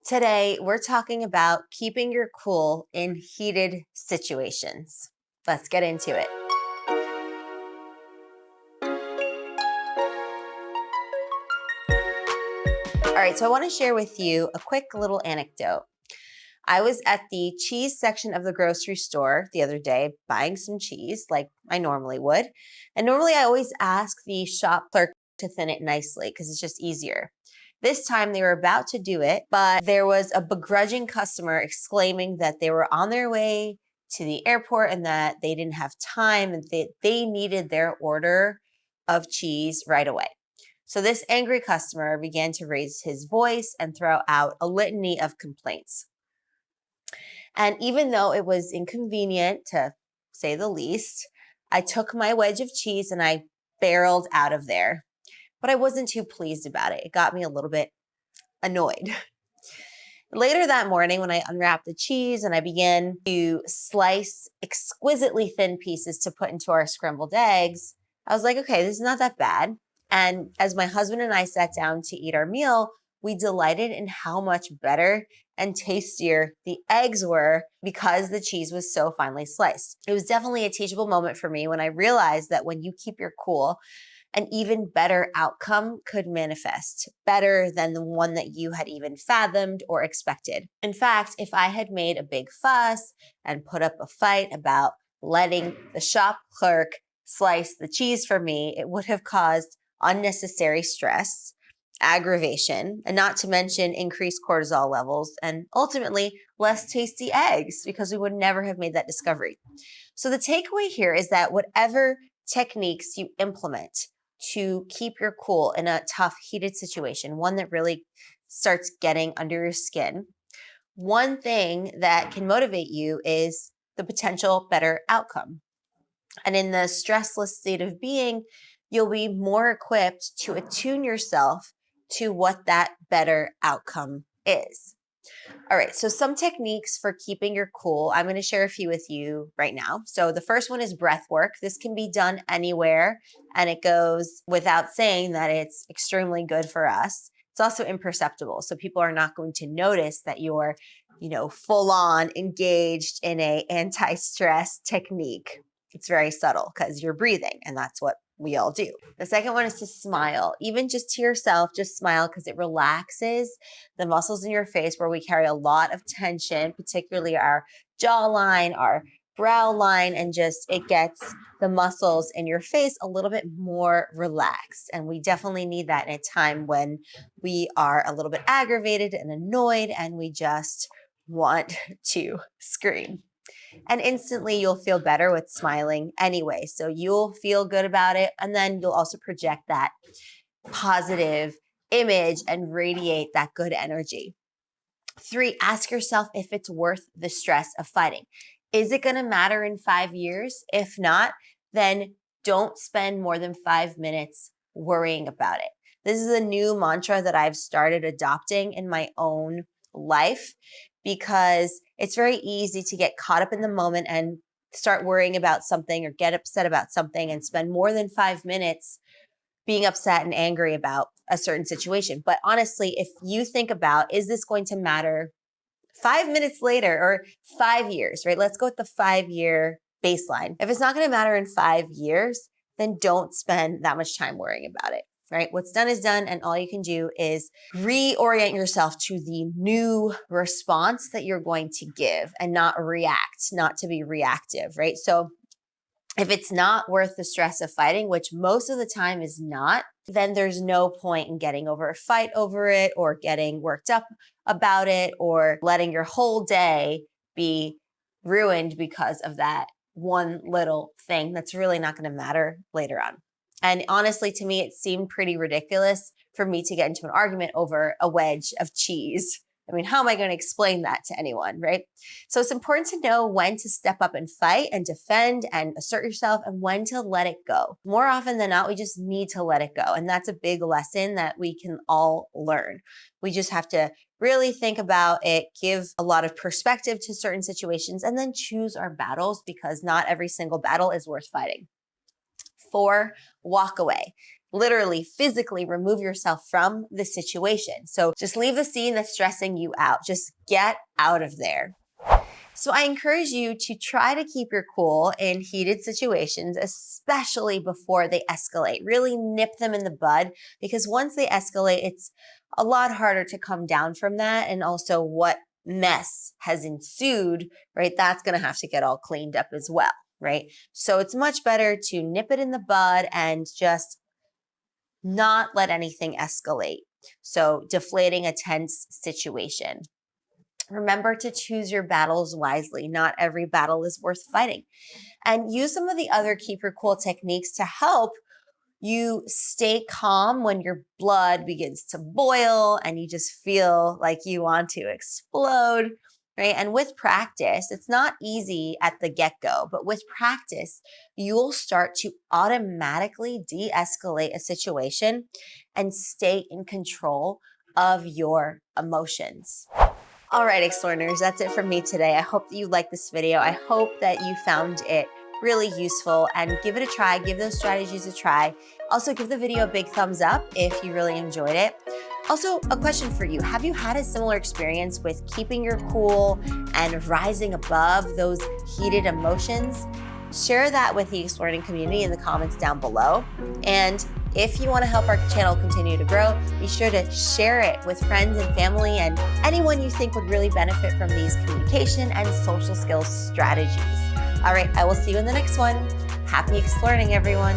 Today, we're talking about keeping your cool in heated situations. Let's get into it. All right, so I want to share with you a quick little anecdote. I was at the cheese section of the grocery store the other day buying some cheese like I normally would. And normally I always ask the shop clerk to thin it nicely because it's just easier. This time they were about to do it, but there was a begrudging customer exclaiming that they were on their way to the airport and that they didn't have time and they needed their order of cheese right away. So this angry customer began to raise his voice and throw out a litany of complaints. And even though it was inconvenient, to say the least, I took my wedge of cheese and I barreled out of there. But I wasn't too pleased about it. It got me a little bit annoyed. Later that morning, when I unwrapped the cheese and I began to slice exquisitely thin pieces to put into our scrambled eggs, I was like, okay, this is not that bad. And as my husband and I sat down to eat our meal, we delighted in how much better and tastier the eggs were because the cheese was so finely sliced. It was definitely a teachable moment for me when I realized that when you keep your cool, an even better outcome could manifest, better than the one that you had even fathomed or expected. In fact, if I had made a big fuss and put up a fight about letting the shop clerk slice the cheese for me, it would have caused unnecessary stress, aggravation, and not to mention increased cortisol levels and ultimately less tasty eggs because we would never have made that discovery. So the takeaway here is that whatever techniques you implement to keep your cool in a tough, heated situation, one that really starts getting under your skin, one thing that can motivate you is the potential better outcome. And in the stressless state of being, you'll be more equipped to attune yourself to what that better outcome is. All right, so some techniques for keeping your cool. I'm going to share a few with you right now. So the first one is breath work. This can be done anywhere, and it goes without saying that it's extremely good for us. It's also imperceptible, so people are not going to notice that you're, full on engaged in a anti-stress technique. It's very subtle because you're breathing, and that's what we all do. The second one is to smile, even just to yourself, just smile because it relaxes the muscles in your face where we carry a lot of tension, particularly our jawline, our brow line, and just it gets the muscles in your face a little bit more relaxed. And we definitely need that in a time when we are a little bit aggravated and annoyed and we just want to scream. And instantly you'll feel better with smiling anyway. So you'll feel good about it. And then you'll also project that positive image and radiate that good energy. 3, ask yourself if it's worth the stress of fighting. Is it going to matter in 5 years? If not, then don't spend more than 5 minutes worrying about it. This is a new mantra that I've started adopting in my own life because it's very easy to get caught up in the moment and start worrying about something or get upset about something and spend more than 5 minutes being upset and angry about a certain situation. But honestly, if you think about, is this going to matter 5 minutes later or 5 years, right? Let's go with the 5-year baseline. If it's not going to matter in 5 years, then don't spend that much time worrying about it, right? What's done is done. And all you can do is reorient yourself to the new response that you're going to give and not react, not to be reactive, right? So if it's not worth the stress of fighting, which most of the time is not, then there's no point in getting over a fight over it or getting worked up about it or letting your whole day be ruined because of that one little thing that's really not going to matter later on. And honestly, to me, it seemed pretty ridiculous for me to get into an argument over a wedge of cheese. I mean, how am I going to explain that to anyone, right? So it's important to know when to step up and fight and defend and assert yourself and when to let it go. More often than not, we just need to let it go. And that's a big lesson that we can all learn. We just have to really think about it, give a lot of perspective to certain situations, and then choose our battles because not every single battle is worth fighting. 4, walk away. literally physically remove yourself from the situation. So just leave the scene that's stressing you out. Just get out of there. So I encourage you to try to keep your cool in heated situations, especially before they escalate. Really nip them in the bud, because once they escalate, it's a lot harder to come down from that. And also what mess has ensued, right? That's going to have to get all cleaned up as well, right? So it's much better to nip it in the bud and just not let anything escalate. So deflating a tense situation. Remember to choose your battles wisely. Not every battle is worth fighting. And use some of the other keep your cool techniques to help you stay calm when your blood begins to boil and you just feel like you want to explode, right? And with practice, it's not easy at the get-go, but with practice, you'll start to automatically de-escalate a situation and stay in control of your emotions. All right, Explorers, that's it from me today. I hope that you liked this video. I hope that you found it really useful, and give it a try. Give those strategies a try. Also, give the video a big thumbs up if you really enjoyed it. Also, a question for you. Have you had a similar experience with keeping your cool and rising above those heated emotions? Share that with the exploring community in the comments down below. And if you want to help our channel continue to grow, be sure to share it with friends and family and anyone you think would really benefit from these communication and social skills strategies. All right, I will see you in the next one. Happy exploring, everyone.